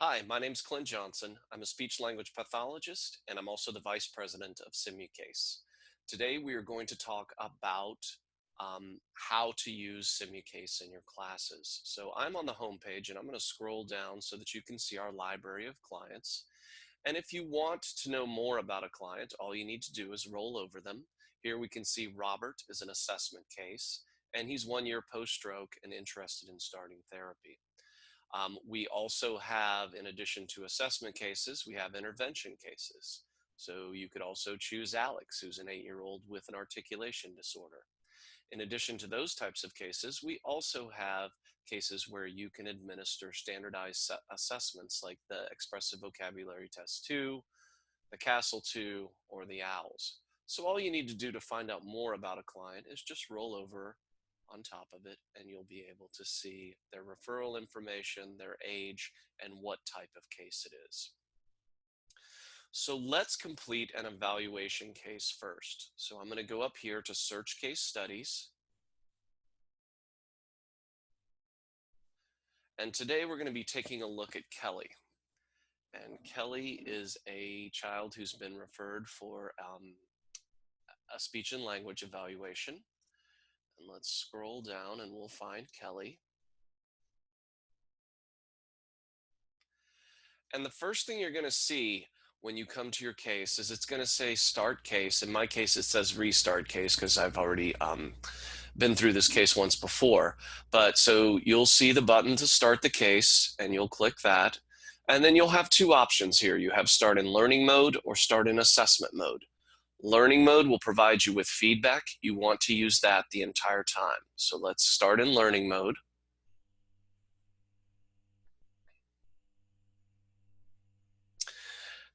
Hi, my name's Clint Johnson. I'm a speech language pathologist, and I'm also the vice president of Simucase. Today, we are going to talk about how to use Simucase in your classes. So I'm on the home page, and I'm going to scroll down so that you can see our library of clients. And if you want to know more about a client, all you need to do is roll over them. Here we can see Robert is an assessment case, and he's 1 year post-stroke and interested in starting therapy. We also have, in addition to assessment cases, we have intervention cases. So you could also choose Alex, who's an 8-year-old with an articulation disorder. In addition to those types of cases, we also have cases where you can administer standardized assessments like the Expressive Vocabulary Test 2, the Castle 2, or the OWLS. So all you need to do to find out more about a client is just roll over on top of it, and you'll be able to see their referral information, their age, and what type of case it is. So let's complete an evaluation case first. So I'm going to go up here to search case studies. And today we're going to be taking a look at Kelly. And Kelly is a child who's been referred for a speech and language evaluation. And let's scroll down and we'll find Kelly. And the first thing you're going to see when you come to your case is it's going to say start case. In my case, it says restart case because I've already been through this case once before. But so you'll see the button to start the case, and you'll click that. And then you'll have two options here. You have start in learning mode or start in assessment mode. Learning mode will provide you with feedback. You want to use that the entire time. So let's start in learning mode.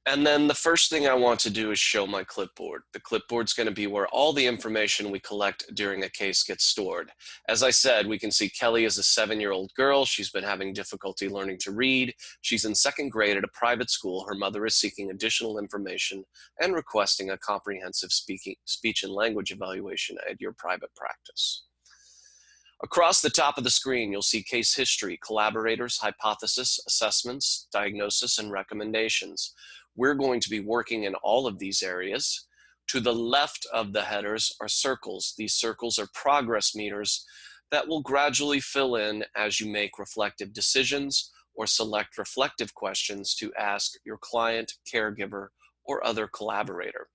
And then the first thing I want to do is show my clipboard. The clipboard's going to be where all the information we collect during a case gets stored. As I said, we can see Kelly is a 7-year-old girl. She's been having difficulty learning to read. She's in 2nd grade at a private school. Her mother is seeking additional information and requesting a comprehensive speech and language evaluation at your private practice. Across the top of the screen, you'll see case history, collaborators, hypothesis, assessments, diagnosis, and recommendations. We're going to be working in all of these areas. To the left of the headers are circles. These circles are progress meters that will gradually fill in as you make reflective decisions or select reflective questions to ask your client, caregiver, or other collaborator.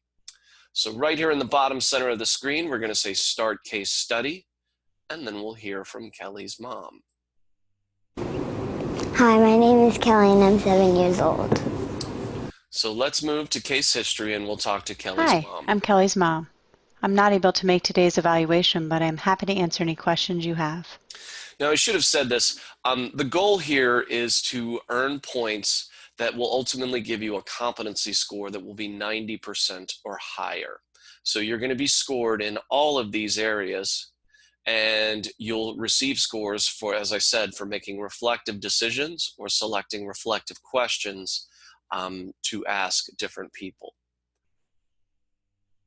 So right here in the bottom center of the screen, we're going to say start case study, and then we'll hear from Kelly's mom. Hi, my name is Kelly and I'm 7 years old. So let's move to case history and we'll talk to Kelly's Hi, mom. I'm Kelly's mom. I'm not able to make today's evaluation, but I'm happy to answer any questions you have. Now, I should have said this. The goal here is to earn points that will ultimately give you a competency score that will be 90% or higher. So you're going to be scored in all of these areas, and you'll receive scores for, as I said, for making reflective decisions or selecting reflective questions to ask different people.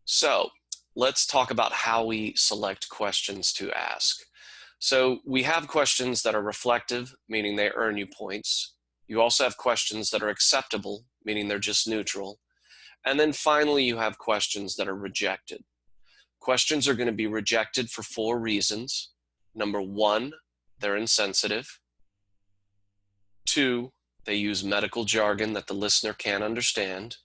So let's talk about how we select questions to ask. So we have questions that are reflective, meaning they earn you points. You also have questions that are acceptable, meaning they're just neutral. And then finally, you have questions that are rejected. Questions are going to be rejected for 4 reasons. Number 1, they're insensitive. 2, they use medical jargon that the listener can't understand.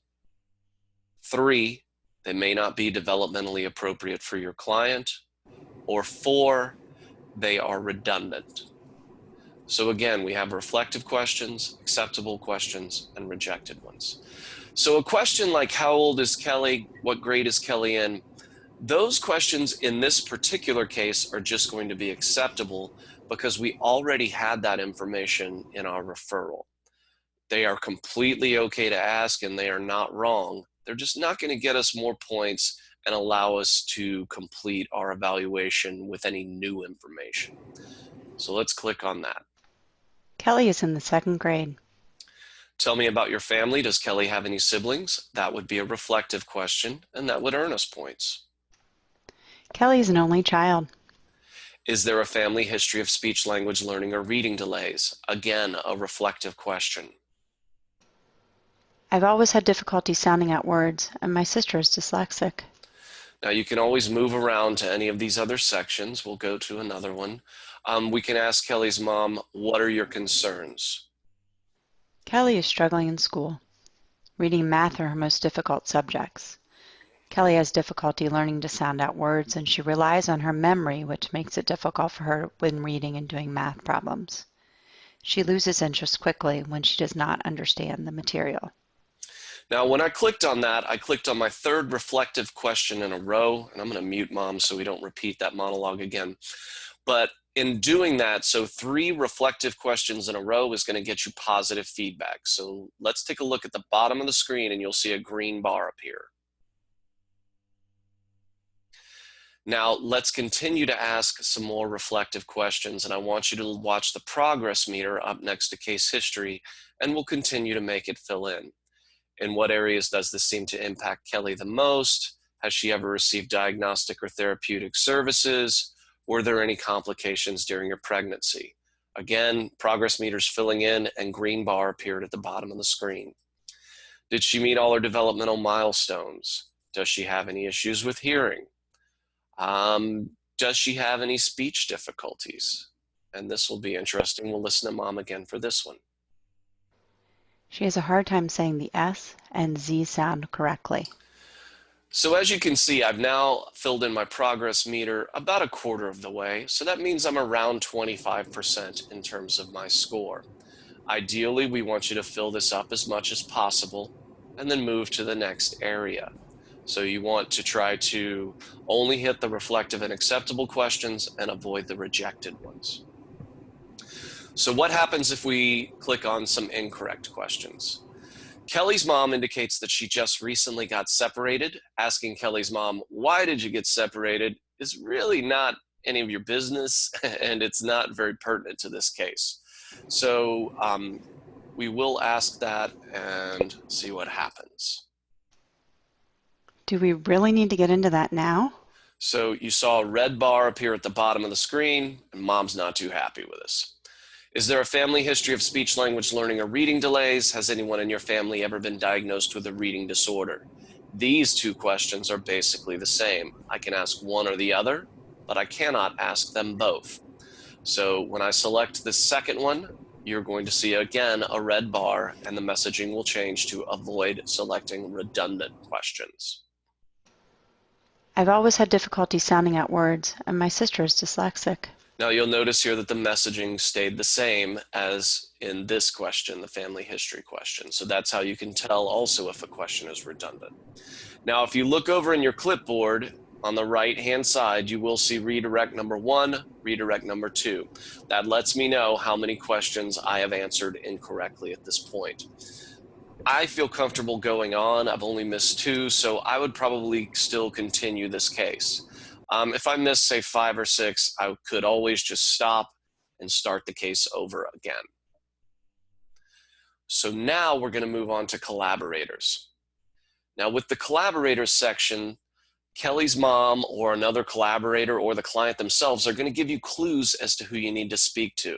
3, they may not be developmentally appropriate for your client. Or 4, they are redundant. So again, we have reflective questions, acceptable questions, and rejected ones. So a question like, how old is Kelly? What grade is Kelly in? Those questions in this particular case are just going to be acceptable because we already had that information in our referral. They are completely okay to ask and they are not wrong. They're just not going to get us more points and allow us to complete our evaluation with any new information. So let's click on that. Kelly is in the 2nd grade. Tell me about your family. Does Kelly have any siblings? That would be a reflective question, and that would earn us points. Kelly is an only child. Is there a family history of speech language learning or reading delays? Again, a reflective question. I've always had difficulty sounding out words, and my sister is dyslexic. Now you can always move around to any of these other sections. We'll go to another one. We can ask Kelly's mom, what are your concerns? Kelly is struggling in school. Reading and math are her most difficult subjects. Kelly has difficulty learning to sound out words, and she relies on her memory, which makes it difficult for her when reading and doing math problems. She loses interest quickly when she does not understand the material. Now, when I clicked on that, I clicked on my third reflective question in a row, and I'm going to mute mom so we don't repeat that monologue again. But in doing that, so 3 reflective questions in a row is going to get you positive feedback. So let's take a look at the bottom of the screen and you'll see a green bar appear. Now let's continue to ask some more reflective questions, and I want you to watch the progress meter up next to case history, and we'll continue to make it fill in. In what areas does this seem to impact Kelly the most? Has she ever received diagnostic or therapeutic services? Were there any complications during her pregnancy? Again, progress meters filling in and green bar appeared at the bottom of the screen. Did she meet all her developmental milestones? Does she have any issues with hearing? Does she have any speech difficulties? And this will be interesting. We'll listen to mom again for this one. She has a hard time saying the S and Z sound correctly. So as you can see, I've now filled in my progress meter about a quarter of the way. So that means I'm around 25% in terms of my score. Ideally, we want you to fill this up as much as possible and then move to the next area. So you want to try to only hit the reflective and acceptable questions and avoid the rejected ones. So what happens if we click on some incorrect questions? Kelly's mom indicates that she just recently got separated. Asking Kelly's mom, why did you get separated, is really not any of your business, and it's not very pertinent to this case. So we will ask that and see what happens. Do we really need to get into that now? So you saw a red bar appear at the bottom of the screen, and mom's not too happy with us. Is there a family history of speech language learning or reading delays? Has anyone in your family ever been diagnosed with a reading disorder? These 2 questions are basically the same. I can ask one or the other, but I cannot ask them both. So when I select the second one, you're going to see again a red bar, and the messaging will change to avoid selecting redundant questions. I've always had difficulty sounding out words, and my sister is dyslexic. Now you'll notice here that the messaging stayed the same as in this question, the family history question. So that's how you can tell also if a question is redundant. Now, if you look over in your clipboard on the right-hand side, you will see redirect number 1, redirect number 2. That lets me know how many questions I have answered incorrectly at this point. I feel comfortable going on. I've only missed 2, so I would probably still continue this case. If I miss, say, 5 or 6, I could always just stop and start the case over again. So now we're going to move on to collaborators. Now with the collaborators section, Kelly's mom or another collaborator or the client themselves are going to give you clues as to who you need to speak to.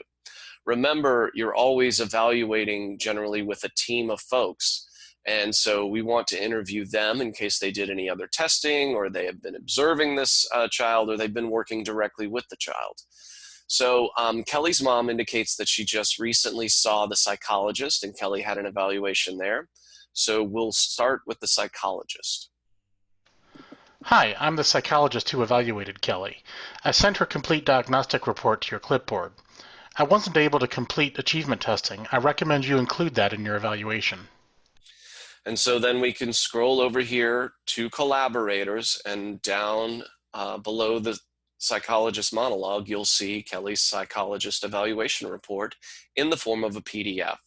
Remember, you're always evaluating generally with a team of folks. And so we want to interview them in case they did any other testing, or they have been observing this child, or they've been working directly with the child. So Kelly's mom indicates that she just recently saw the psychologist, and Kelly had an evaluation there. So we'll start with the psychologist. Hi, I'm the psychologist who evaluated Kelly. I sent her complete diagnostic report to your clipboard. I wasn't able to complete achievement testing. I recommend you include that in your evaluation. And so then we can scroll over here to collaborators, and down below the psychologist monologue, you'll see Kelly's psychologist evaluation report in the form of a PDF.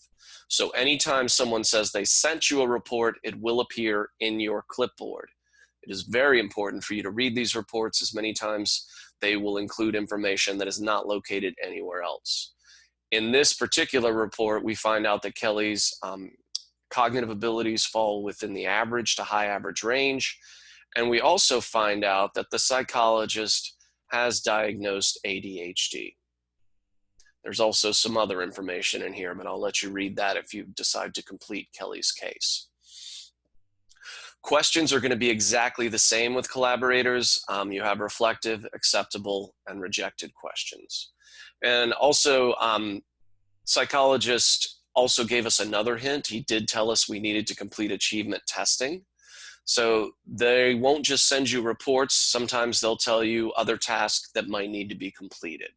So anytime someone says they sent you a report, it will appear in your clipboard. It is very important for you to read these reports, as many times they will include information that is not located anywhere else. In this particular report, we find out that Kelly's cognitive abilities fall within the average to high average range. And we also find out that the psychologist has diagnosed ADHD. There's also some other information in here, but I'll let you read that if you decide to complete Kelly's case. Questions are going to be exactly the same with collaborators. You have reflective, acceptable, and rejected questions. And also, psychologist also gave us another hint. He did tell us we needed to complete achievement testing. So they won't just send you reports. Sometimes they'll tell you other tasks that might need to be completed.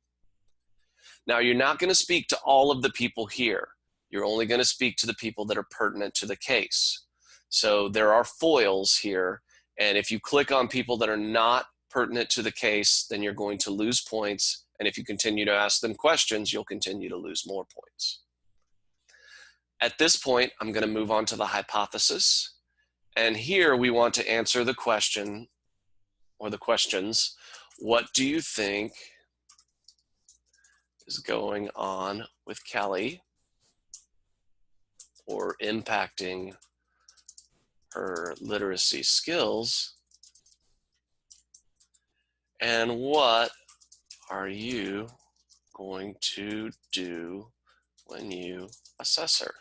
Now, you're not going to speak to all of the people here. You're only going to speak to the people that are pertinent to the case. So there are foils here, and if you click on people that are not pertinent to the case, then you're going to lose points, and if you continue to ask them questions, you'll continue to lose more points. At this point, I'm going to move on to the hypothesis, and here we want to answer the question, or the questions, what do you think is going on with Kelly or impacting her literacy skills, and what are you going to do when you assess her?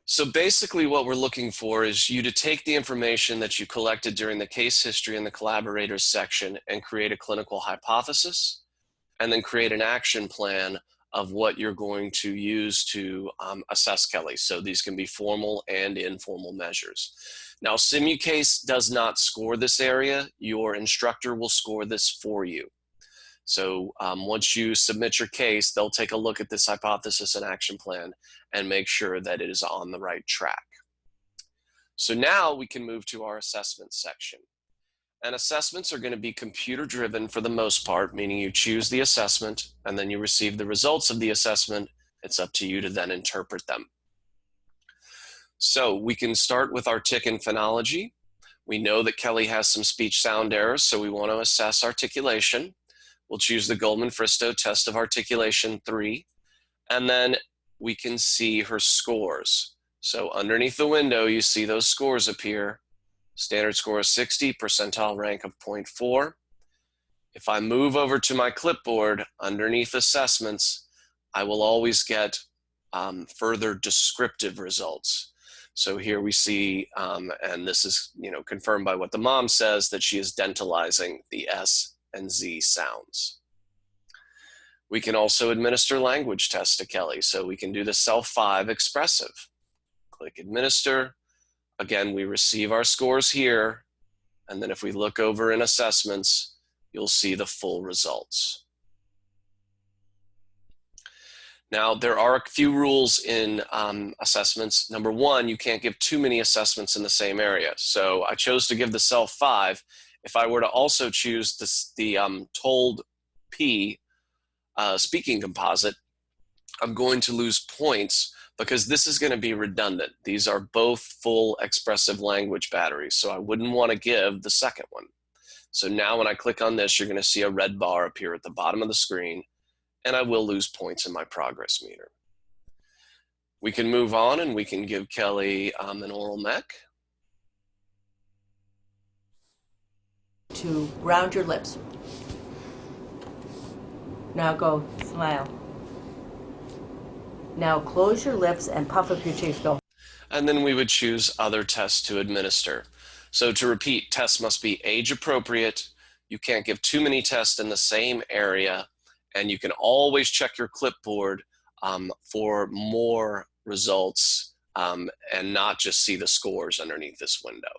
So basically what we're looking for is you to take the information that you collected during the case history in the collaborators section and create a clinical hypothesis, and then create an action plan of what you're going to use to assess Kelly. So these can be formal and informal measures. Now, Simucase does not score this area. Your instructor will score this for you. So once you submit your case, they'll take a look at this hypothesis and action plan and make sure that it is on the right track. So now we can move to our assessment section. And assessments are going to be computer driven for the most part, meaning you choose the assessment and then you receive the results of the assessment. It's up to you to then interpret them. So we can start with our tick and phonology. We know that Kelly has some speech sound errors, so we want to assess articulation. We'll choose the Goldman-Fristow test of articulation 3, and then we can see her scores. So underneath the window, you see those scores appear. Standard score is 60, percentile rank of 0.4. If I move over to my clipboard underneath assessments, I will always get further descriptive results. So here we see, and this is confirmed by what the mom says, that she is dentalizing the S and Z sounds. We can also administer language tests to Kelly. So we can do the Self-5 expressive. Click administer. Again, we receive our scores here, and then if we look over in assessments, you'll see the full results. Now, there are a few rules in assessments. Number one, you can't give too many assessments in the same area. So I chose to give the Self-5. If I were to also choose the Told P speaking composite, I'm going to lose points because this is going to be redundant. These are both full expressive language batteries, so I wouldn't want to give the second one. So now when I click on this, you're going to see a red bar appear at the bottom of the screen, and I will lose points in my progress meter. We can move on and we can give Kelly an oral mech. To round your lips. Now go smile. Now close your lips and puff up your cheeks. Go. And then we would choose other tests to administer. So to repeat, tests must be age appropriate. You can't give too many tests in the same area. And you can always check your clipboard for more results and not just see the scores underneath this window.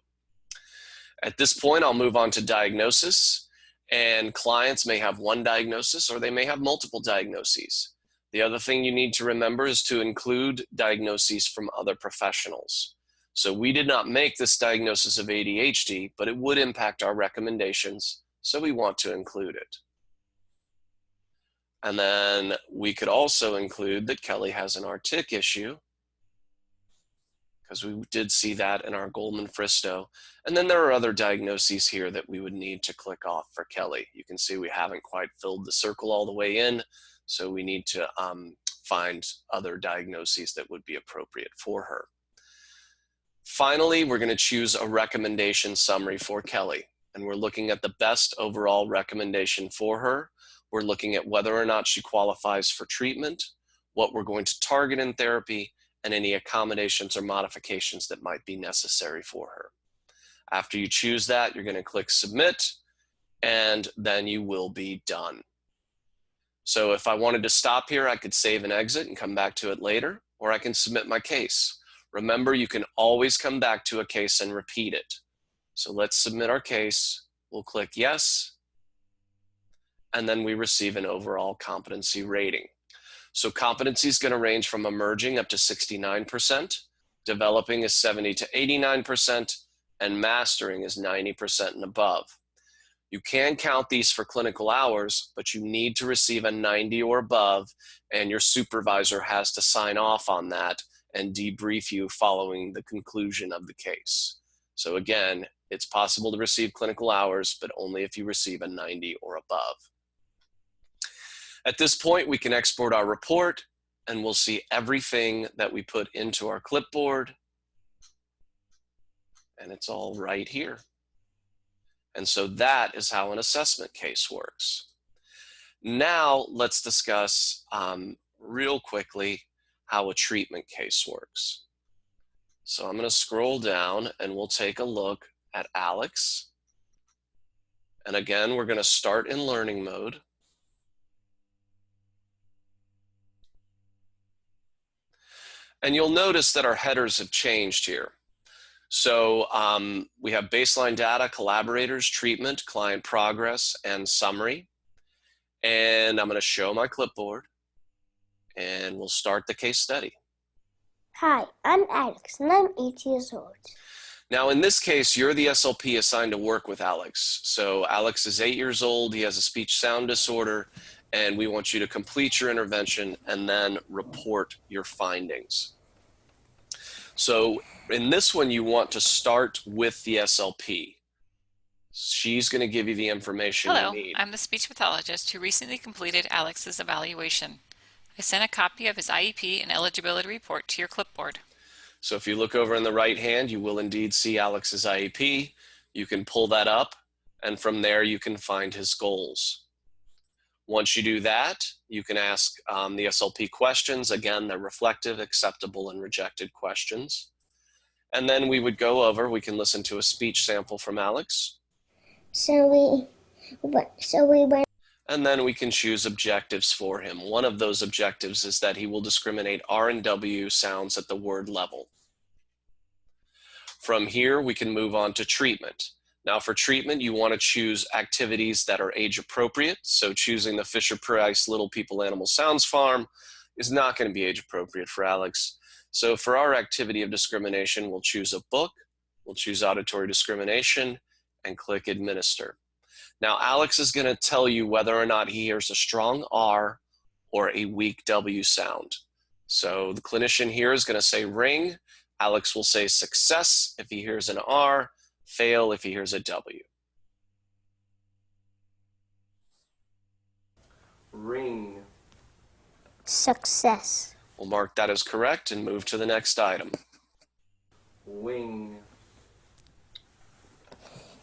At this point, I'll move on to diagnosis. And clients may have one diagnosis or they may have multiple diagnoses. The other thing you need to remember is to include diagnoses from other professionals. So we did not make this diagnosis of ADHD, but it would impact our recommendations, so we want to include it. And then we could also include that Kelly has an artic issue, because we did see that in our Goldman-Fristow. And then there are other diagnoses here that we would need to click off for Kelly. You can see we haven't quite filled the circle all the way in, so we need to find other diagnoses that would be appropriate for her. Finally, we're going to choose a recommendation summary for Kelly, and we're looking at the best overall recommendation for her. We're looking at whether or not she qualifies for treatment, what we're going to target in therapy, and any accommodations or modifications that might be necessary for her. After you choose that, you're going to click Submit, and then you will be done. So if I wanted to stop here, I could save and exit and come back to it later, or I can submit my case. Remember, you can always come back to a case and repeat it. So let's submit our case. We'll click Yes, and then we receive an overall competency rating. So competency is going to range from emerging up to 69%, developing is 70 to 89%, and mastering is 90% and above. You can count these for clinical hours, but you need to receive a 90 or above, and your supervisor has to sign off on that and debrief you following the conclusion of the case. So again, it's possible to receive clinical hours, but only if you receive a 90 or above. At this point, we can export our report, and we'll see everything that we put into our clipboard, and it's all right here. And so that is how an assessment case works. Now let's discuss real quickly how a treatment case works. So I'm going to scroll down and we'll take a look at Alex. And again, we're going to start in learning mode. And you'll notice that our headers have changed here. So we have baseline data, collaborators, treatment, client progress, and summary. And I'm going to show my clipboard, and we'll start the case study. Hi, I'm Alex, and I'm 8 years old. Now, in this case, you're the SLP assigned to work with Alex. So Alex is 8 years old. He has a speech sound disorder, and we want you to complete your intervention and then report your findings. So in this one, you want to start with the SLP. She's going to give you the information Hello, you need. I'm the speech pathologist who recently completed Alex's evaluation. I sent a copy of his IEP and eligibility report to your clipboard. So if you look over in the right hand, you will indeed see Alex's IEP. You can pull that up, and from there you can find his goals. Once you do that, you can ask the SLP questions. Again, they're reflective, acceptable, and rejected questions. And then we would go over, we can listen to a speech sample from Alex. So we went. And then we can choose objectives for him. One of those objectives is that he will discriminate R and W sounds at the word level. From here, we can move on to treatment. Now for treatment, you want to choose activities that are age appropriate. So choosing the Fisher-Price Little People Animal Sounds Farm is not going to be age appropriate for Alex. So for our activity of discrimination, we'll choose a book, we'll choose auditory discrimination, and click administer. Now Alex is going to tell you whether or not he hears a strong R or a weak W sound. So the clinician here is going to say ring. Alex will say success if he hears an R, fail if he hears a W. Ring. Success. We'll mark that as correct and move to the next item. Wing.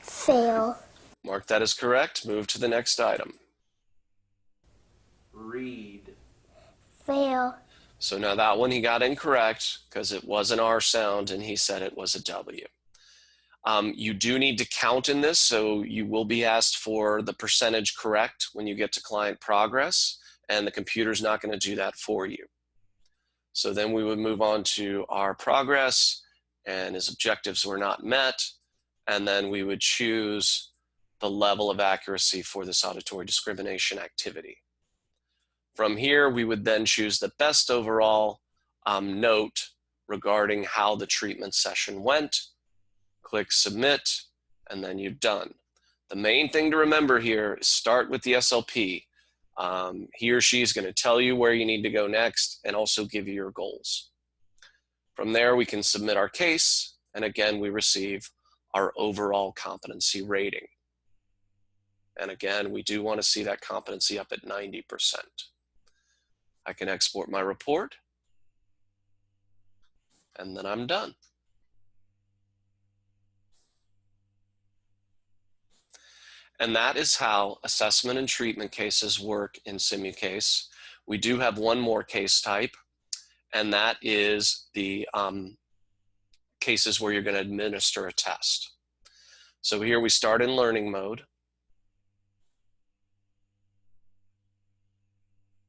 Fail. Mark that as correct, move to the next item. Read. Fail. So now that one he got incorrect because it was an R sound and he said it was a W. You do need to count in this, so you will be asked for the percentage correct when you get to client progress, and the computer's not going to do that for you. So then we would move on to our progress, and his objectives were not met, and then we would choose the level of accuracy for this auditory discrimination activity. From here, we would then choose the best overall note regarding how the treatment session went, click submit, and then you're done. The main thing to remember here is start with the SLP. He or she is going to tell you where you need to go next and also give you your goals. From there, we can submit our case, and again, we receive our overall competency rating. And again, we do want to see that competency up at 90%. I can export my report, and then I'm done. And that is how assessment and treatment cases work in Simucase. We do have one more case type, and that is the cases where you're going to administer a test. So here we start in learning mode.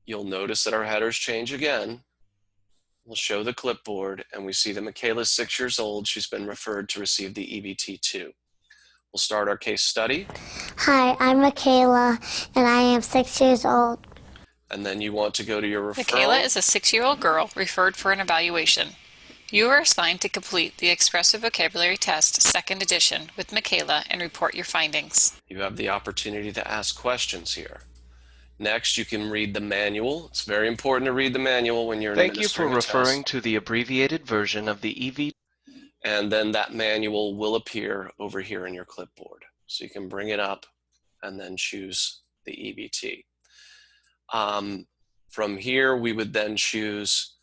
You'll notice that our headers change again. We'll show the clipboard, and we see that Michaela's 6 years old. She's been referred to receive the EBT2. We'll start our case study. Hi, I'm Michaela, and I am 6 years old. And then you want to go to your referral. Michaela is a 6-year-old girl referred for an evaluation. You are assigned to complete the Expressive Vocabulary Test, 2nd edition, with Michaela and report your findings. You have the opportunity to ask questions here. Next, you can read the manual. It's very important to read the manual when you're Thank you for administering a referring test. to the abbreviated version of the EV. And then that manual will appear over here in your clipboard. So you can bring it up and then choose the EBT. From here, we would then choose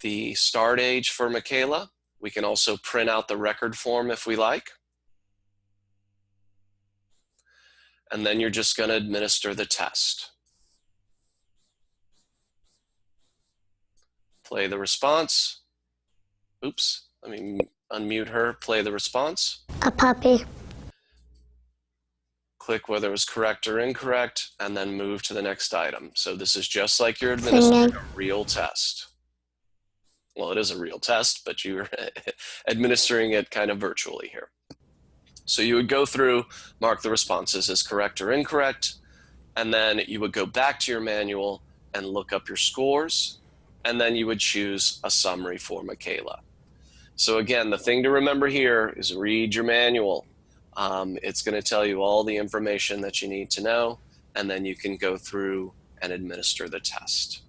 the start age for Michaela. We can also print out the record form if we like. And then you're just going to administer the test. Play the response. Oops, let me unmute her. Play the response. A puppy. Click whether it was correct or incorrect, and then move to the next item. So this is just like you're administering a real test. Well, it is a real test, but you're administering it kind of virtually here. So you would go through, mark the responses as correct or incorrect, and then you would go back to your manual and look up your scores, and then you would choose a summary for Michaela. So again, the thing to remember here is read your manual. It's going to tell you all the information that you need to know, and then you can go through and administer the test.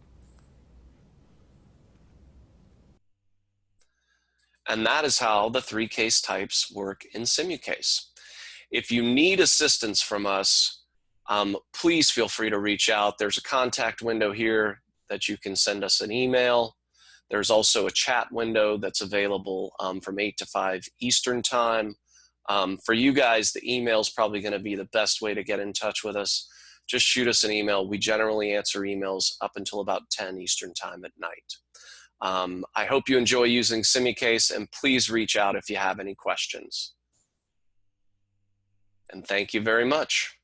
And that is how the 3 case types work in Simucase. If you need assistance from us, please feel free to reach out. There's a contact window here that you can send us an email. There's also a chat window that's available from 8 to 5 Eastern time. For you guys, the email is probably going to be the best way to get in touch with us. Just shoot us an email. We generally answer emails up until about 10 Eastern time at night. I hope you enjoy using Simucase, and please reach out if you have any questions. And thank you very much.